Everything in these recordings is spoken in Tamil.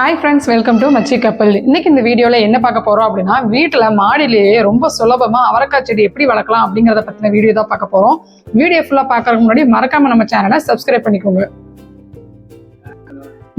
ஹாய் ஃப்ரெண்ட்ஸ், வெல்கம் டு மச்சி கப்பல். இன்னைக்கு இந்த வீடியோவில் என்ன பார்க்க போகிறோம் அப்படின்னா, வீட்டில் மாடியிலேயே ரொம்ப சுலபமாக அவரைக்காய் செடி எப்படி வளர்க்கலாம் அப்படிங்கிறத பற்றின வீடியோ தான் பார்க்க போகிறோம். வீடியோ ஃபுல்லாக பார்க்கறதுக்கு முன்னாடி மறக்காமல் நம்ம சேனலை சப்ஸ்கிரைப் பண்ணிக்கோங்க.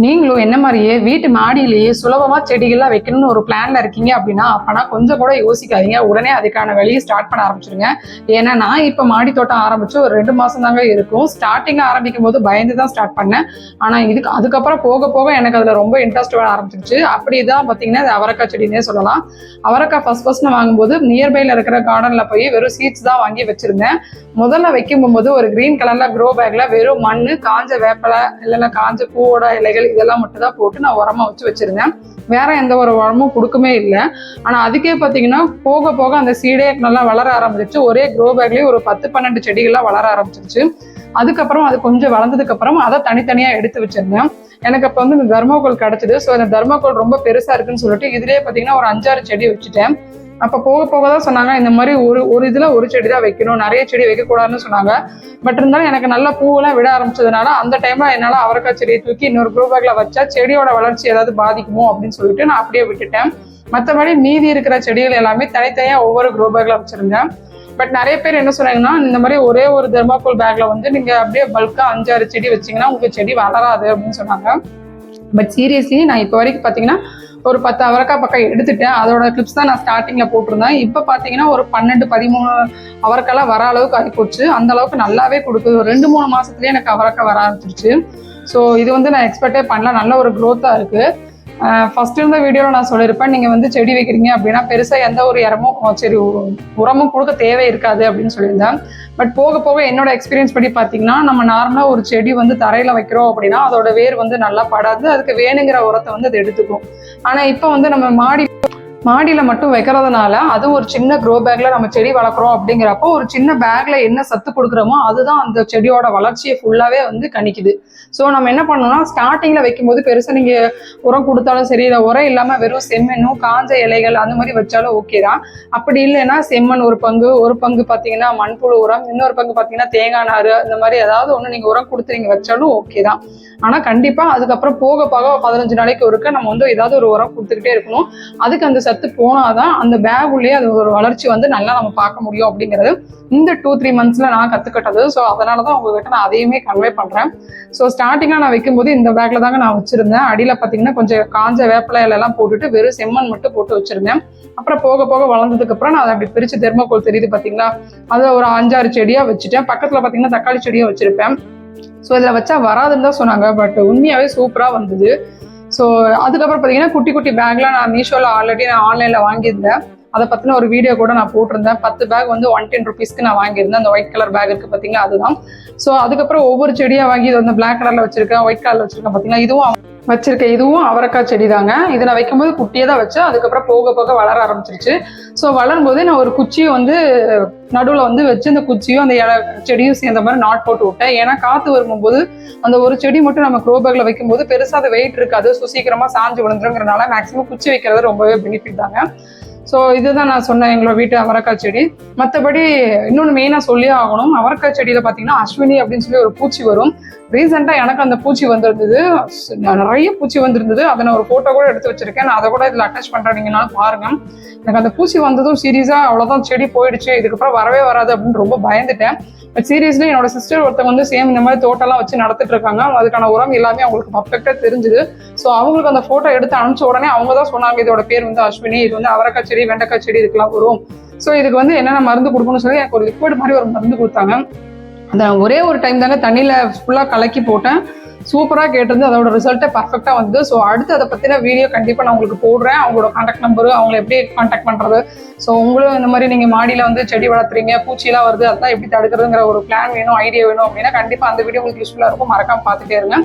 நீங்களும் என்ன மாதிரியே வீட்டு மாடியிலேயே சுலபமா செடிகள்லாம் வைக்கணும்னு ஒரு பிளான்ல இருக்கீங்க அப்படின்னா அப்பனா கொஞ்சம் கூட யோசிக்காதீங்க, உடனே அதுக்கான வழியை ஸ்டார்ட் பண்ண ஆரம்பிச்சிருங்க. ஏன்னா நான் இப்ப மாடி தோட்டம் ஆரம்பிச்சு ஒரு 2 மாசம் தாங்க இருக்கும். ஸ்டார்டிங்கா ஆரம்பிக்கும் போது பயந்து தான் ஸ்டார்ட் பண்ணேன். ஆனா அதுக்கப்புறம் போக போக எனக்கு அதுல ரொம்ப இன்ட்ரெஸ்ட் வர ஆரம்பிச்சிருச்சு. அப்படிதான் பாத்தீங்கன்னா அது அவரைக்காய் செடினே சொல்லலாம். அவரைக்காய் ஃபர்ஸ்ட் வாங்கும்போது நியர்பைல இருக்கிற கார்டன்ல போய் வெறும் சீட்ஸ் தான் வாங்கி வச்சிருந்தேன். முதல்ல வைக்கும் போது ஒரு கிரீன் கலர்ல க்ரோ பேக்ல வெறும் மண்ணு, காஞ்ச வேப்பலை, இல்லைன்னா காஞ்ச பூவோட இலைகள் இதெல்லாம் மட்டும் தான் போட்டு நான் உரமா வச்சிருந்தேன். வேற எந்த ஒரு உரமும் கொடுக்கவே இல்லை. ஆனா அதுக்கே பாத்தீங்கன்னா போக போக அந்த சீடே நல்லா வளர ஆரம்பிச்சிருச்சு. ஒரே க்ரோ பேக்லயே ஒரு 10-12 செடிகள்லாம் வளர ஆரம்பிச்சிருச்சு. அதுக்கப்புறம் அது கொஞ்சம் வளர்ந்ததுக்கு அப்புறம் அதை தனித்தனியா எடுத்து வச்சிருந்தேன். எனக்கு அப்ப இந்த தர்மோகோல் கிடைச்சது. ஸோ இந்த தர்மோகோல் ரொம்ப பெருசா இருக்குன்னு சொல்லிட்டு இதுலயே பாத்தீங்கன்னா ஒரு 5-6 செடி வச்சுட்டேன். அப்ப போக போக தான் சொன்னாங்க இந்த மாதிரி ஒரு இதுல ஒரு செடி தான் வைக்கணும், நிறைய செடி வைக்கக்கூடாதுன்னு சொன்னாங்க. பட் இருந்தாலும் எனக்கு நல்ல பூவெல்லாம் விட ஆரம்பிச்சதுனால அந்த டைம்ல என்னால அவரைக்காய் செடியை தூக்கி இன்னொரு க்ரோ பேக்ல வச்சா செடியோட வளர்ச்சி ஏதாவது பாதிக்குமோ அப்படின்னு சொல்லிட்டு நான் அப்படியே விட்டுட்டேன். மற்றபடி மீதி இருக்கிற செடிகள் எல்லாமே தனித்தனியா ஒவ்வொரு க்ரோ பேக்ல வச்சிருந்தேன். பட் நிறைய பேர் என்ன சொன்னாங்கன்னா, இந்த மாதிரி ஒரே ஒரு தெர்மாகோல் பேக்ல நீங்க அப்படியே பல்கா 5-6 செடி வச்சீங்கன்னா உங்களுக்கு செடி வளராது அப்படின்னு சொன்னாங்க. பட் சீரியஸ்லி நான் இப்போ வரைக்கும் பாத்தீங்கன்னா ஒரு 10 அவரைக்காய் பக்கம் எடுத்துட்டேன். அதோட கிளிப்ஸ் தான் நான் ஸ்டார்டிங்ல போட்டிருந்தேன். இப்போ பாத்தீங்கன்னா ஒரு 12-13 அவரைக்காய்லாம் வர அளவுக்கு ஆகி போச்சு. அந்த அளவுக்கு நல்லாவே கொடுக்குது. ஒரு 2-3 மாசத்துலயே எனக்கு அவரைக்காய் வர ஆரம்பிச்சிருச்சு. ஸோ இது நான் எக்ஸ்பெக்டே பண்ணல. நல்ல ஒரு க்ரோத்தா இருக்கு. ஃபர்ஸ்ட் இருந்த வீடியோவில் நான் சொல்லியிருப்பேன், நீங்கள் செடி வைக்கிறீங்க அப்படின்னா பெருசாக எந்த ஒரு உரமும் கொடுக்க தேவை இருக்காது அப்படின்னு சொல்லியிருந்தேன். பட் போக போக என்னோட எக்ஸ்பீரியன்ஸ் படி பார்த்தீங்கன்னா, நம்ம நார்மலாக ஒரு செடி தரையில் வைக்கிறோம் அப்படின்னா அதோட வேர் நல்லா படாது. அதுக்கு வேணுங்கிற உரத்தை அது எடுத்துக்கும். ஆனால் இப்போ நம்ம மாடியில் மட்டும் வைக்கிறதுனால அது ஒரு சின்ன க்ரோ பேக்ல நம்ம செடி வளர்க்குறோம் அப்படிங்கிறப்போ ஒரு சின்ன பேக்ல என்ன சத்து கொடுக்குறோமோ அதுதான் அந்த செடியோட வளர்ச்சியை ஃபுல்லாவே கணிக்குது. ஸோ நம்ம என்ன பண்ணோம்னா, ஸ்டார்டிங்ல வைக்கும்போது பெருசாக நீங்க உரம் கொடுத்தாலும் சரி, இல்லை உரம் இல்லாம வெறும் செம்மண்ணும் காஞ்ச இலைகள் அந்த மாதிரி வச்சாலும் ஓகே தான். அப்படி இல்லைன்னா செம்மண் ஒரு பங்கு பார்த்தீங்கன்னா மண்புழு உரம், இன்னொரு பங்கு பார்த்தீங்கன்னா தேங்காய் நாறு, இந்த மாதிரி ஏதாவது ஒன்று நீங்க உரம் கொடுத்து நீங்க வச்சாலும் ஓகே தான். ஆனா கண்டிப்பா அதுக்கப்புறம் போக போக 15 நாளைக்கு ஒருக்க நம்ம ஏதாவது ஒரு உரம் கொடுத்துக்கிட்டே இருக்கணும். அதுக்கு அந்த சத்து போனாதான் அந்த பேக் உள்ளே அது ஒரு வளர்ச்சி நல்லா நம்ம பார்க்க முடியும் அப்படிங்கிறது இந்த 2-3 மந்த்ஸ்ல நான் கத்துக்கிட்டது. ஸோ அதனாலதான் உங்ககிட்ட நான் அதையுமே கன்வே பண்றேன். ஸோ ஸ்டார்டிங்ல நான் வைக்கும்போது இந்த பேக்ல தாங்க நான் வச்சிருந்தேன். அடியில பாத்தீங்கன்னா கொஞ்சம் காஞ்ச வேப்பிலை எல்லாம் போட்டுட்டு வெறும் செம்மண் மட்டும் போட்டு வச்சிருந்தேன். அப்புறம் போக போக வளர்ந்ததுக்கு அப்புறம் நான் அதை அப்படி பிரிச்சு தெர்மோகோல் தெரியுது பாத்தீங்களா, அதை ஒரு 5-6 செடியா வச்சுட்டேன். பக்கத்துல பாத்தீங்கன்னா தக்காளி செடியும் வச்சிருப்பேன். ஸோ இதில் வச்சா வராதுன்னு தான் சொன்னாங்க. பட் உண்மையாவே சூப்பரா வந்தது. ஸோ அதுக்கப்புறம் பார்த்தீங்கன்னா குட்டி குட்டி பேக்லாம் நான் மீஷோவில் ஆல்ரெடி நான் ஆன்லைனில் வாங்கியிருந்தேன். அதை பற்றின ஒரு வீடியோ கூட நான் போட்டிருந்தேன். 10 பேக் 110 ருபீஸ்க்கு நான் வாங்கியிருந்தேன். அந்த ஒயிட் கலர் பேக் இருக்கு பார்த்தீங்களா, அதுதான். ஸோ அதுக்கப்புறம் ஒவ்வொரு செடியாக வாங்கி இது பிளாக் கலரில் வச்சிருக்கேன், ஒயிட் கலரில் வச்சிருக்கேன் பார்த்தீங்கன்னா, இதுவும் அவரைக்காய் செடி தாங்க. இதை நான் வைக்கும்போது குட்டியே தான் வச்சேன். அதுக்கப்புறம் போக போக வளர ஆரம்பிச்சிருச்சு. ஸோ வளரும் போதே நான் ஒரு குச்சியை நடுவில் வச்சு அந்த குச்சியும் அந்த செடியும் சேர்ந்த மாதிரி நாட் போட்டு விட்டேன். ஏன்னா காற்று வரும்போது அந்த ஒரு செடி மட்டும் நம்ம க்ரோ பேக்ல வைக்கும்போது பெருசாக அது வெயிட் இருக்காது. ஸோ சீக்கிரமா சாஞ்சு விழுந்துருங்கிறனால மேக்ஸிமம் குச்சி வைக்கிறது ரொம்பவே பெனிஃபிட் தாங்க. ஸோ இதுதான் நான் சொன்னேன் எங்களோட வீட்டு அவரைக்காய் செடி. மற்றபடி இன்னொன்று மெயினாக சொல்லியே ஆகணும், அவரைக்காய் செடியில பார்த்தீங்கன்னா அஸ்வினி அப்படின்னு சொல்லி ஒரு பூச்சி வரும். ரீசெண்டாக எனக்கு அந்த பூச்சி வந்திருந்தது, நிறைய பூச்சி வந்திருந்தது. அதை நான் ஒரு ஃபோட்டோ கூட எடுத்து வச்சிருக்கேன். நான் அதை கூட இதில் அட்டாச் பண்ணுறேன், நீங்கனாலும் பாருங்க. எனக்கு அந்த பூச்சி வந்ததும் சீரியஸாக அவ்வளோதான், செடி போயிடுச்சு, இதுக்கப்புறம் வரவே வராது அப்படின்னு ரொம்ப பயந்துட்டேன். பட் சீரியஸ்லி என்னோட சிஸ்டர் ஒருத்தவங்க சேம் இந்த மாதிரி தோட்டம்லாம் வச்சு நடத்திட்டு இருக்காங்க. அதுக்கான உரம் எல்லாமே அவங்களுக்கு பர்ஃபெக்டாக தெரிஞ்சுது. ஸோ அவங்களுக்கு அந்த ஃபோட்டோ எடுத்து அனுப்பிச்ச உடனே அவங்க தான் சொன்னாங்க, இதோட பேர் அஸ்வினி, இது அவரைக்காய் செடி, வெண்டைக்காய் செடி இதுக்கெல்லாம் வரும். ஸோ இதுக்கு என்னென்ன மருந்து கொடுக்கணும்னு சொல்லி எனக்கு ஒரு லிக்விட் மாதிரி ஒரு மருந்து கொடுத்தாங்க. அந்த ஒரே ஒரு டைம் தானே தண்ணியில் ஃபுல்லாக கலக்கி போட்டேன். சூப்பராக கேட்டிருந்து, அதோட ரிசல்ட்டே பர்ஃபெக்டாக வந்து. ஸோ அடுத்து அதை பற்றின வீடியோ கண்டிப்பாக நான் உங்களுக்கு போடுறேன். அவங்களோட கான்டாக்ட் நம்பரு, அவங்களை எப்படி கான்டாக்ட் பண்ணுறது, ஸோ உங்களும் இந்த மாதிரி நீங்கள் மாடியில் செடி வளர்த்துறீங்க, பூச்சியெல்லாம் வருது, அதெல்லாம் எப்படி தடுக்கிறதுங்கிற ஒரு பிளான் வேணும், ஐடியா வேணும் அப்படின்னா கண்டிப்பாக அந்த வீடியோ உங்களுக்கு யூஸ்ஃபுல்லாக இருக்கும். மறக்காம பார்த்துட்டே இருங்க.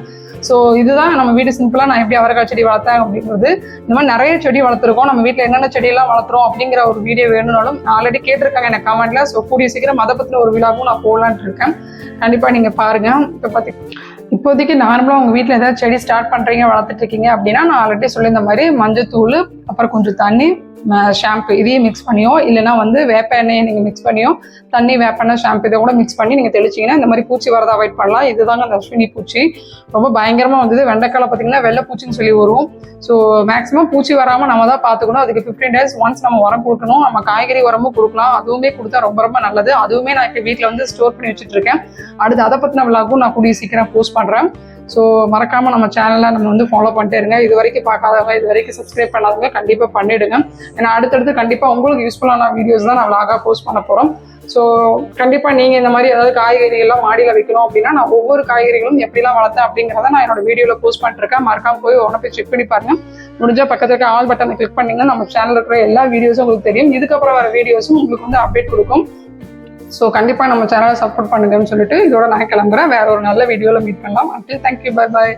ஸோ இதுதான் நம்ம வீடு சிம்பிளாக நான் எப்படி அவரைக்காய் செடி வளர்த்தேன் அப்படிங்கிறது. இந்த மாதிரி நிறைய செடி வளர்த்துருக்கோம். நம்ம வீட்டில் என்னென்ன செடியெல்லாம் வளர்த்துறோம் அப்படிங்கிற ஒரு வீடியோ வேணும்னாலும் ஆல்ரெடி கேட்டிருக்காங்க எனக்கு கமெண்ட்ல. ஸோ கூடிய சீக்கிரம் அதை பற்றின ஒரு விழாவும் நான் போடலான்ட்டு இருக்கேன். கண்டிப்பாக நீங்கள் பாருங்க. இப்போ இப்போதைக்கு நார்மலாக உங்கள் வீட்டில் ஏதாவது செடி ஸ்டார்ட் பண்ணுறீங்க வளர்த்துட்டு இருக்கீங்க அப்படின்னா நான் ஆல்ரெடி சொல்லியிருந்த மாதிரி மஞ்சத்தூள் அப்புறம் கொஞ்சம் தண்ணி ஷாம்பு இதையும் மிக்ஸ் பண்ணியோ இல்லைனா வந்து வேப்ப எண்ணெயை நீங்கள் மிக்ஸ் பண்ணியோ தண்ணி வேப்பெண்ணெய் ஷாம்பு இதை கூட மிக்ஸ் பண்ணி நீங்கள் தெளிச்சிங்கன்னா இந்த மாதிரி பூச்சி வரதை அவாய்ட் பண்ணலாம். இதுதாங்க அந்த அஸ்வினி பூச்சி ரொம்ப பயங்கரமாக வந்தது. வெண்டைக்கால பார்த்தீங்கன்னா வெள்ளை பூச்சின்னு சொல்லி வரும். ஸோ மேக்ஸிமம் பூச்சி வராமல் நம்ம தான் பார்த்துக்கணும். அதுக்கு 15 days ஒன்ஸ் நம்ம உரம் கொடுக்கணும். நம்ம காய்கறி உரமும் கொடுக்கலாம். அதுவுமே கொடுத்தா ரொம்ப ரொம்ப நல்லது. அதுவுமே நான் இப்போ வீட்டில் வந்து ஸ்டோர் பண்ணி வச்சுட்டு இருக்கேன். அடுத்து அதை பற்றின விளாகும் நான் கூடிய சீக்கிரம் போஸ்ட் பண்ணுறேன். ஸோ மறக்காமல் நம்ம சேனலை நம்ம வந்து ஃபாலோ பண்ணிட்டே இருங்க. இது வரைக்கும் பார்க்காதவங்க, இது வரைக்கும் சப்ஸ்கிரைப் பண்ணாதவங்க கண்டிப்பாக பண்ணிவிடுங்க. ஏன்னா அடுத்தடுத்து கண்டிப்பாக உங்களுக்கு யூஸ்ஃபுல்லான வீடியோஸ் தான் நான் விளாகாக போஸ்ட் பண்ண போகிறோம். ஸோ கண்டிப்பாக நீங்கள் இந்த மாதிரி ஏதாவது காய்கறிகள்லாம் மாடியில் வைக்கணும் அப்படின்னா நான் ஒவ்வொரு காய்கறிகளும் எப்படிலாம் வளர்த்தேன் அப்படிங்கிறத நான் என்னோட வீடியோவில் போஸ்ட் பண்ணிருக்கேன். மறக்காம போய் ஒன்றை போய் செக் பண்ணி பாருங்க. முடிஞ்சால் பக்கத்தில் இருக்க ஆல் பட்டனை கிளிக் பண்ணிங்கன்னா நம்ம சேனலில் இருக்கிற எல்லா வீடியோஸும் உங்களுக்கு தெரியும். இதுக்கப்புறம் வர வீடியோஸும் உங்களுக்கு வந்து அப்டேட் கொடுக்கும். ஸோ கண்டிப்பாக நம்ம சேனலை சப்போர்ட் பண்ணுங்கன்னு சொல்லிட்டு இதோட நான் கிளம்புறேன். வேற ஒரு நல்ல வீடியோவில் மீட் பண்ணலாம். Thank you, bye bye.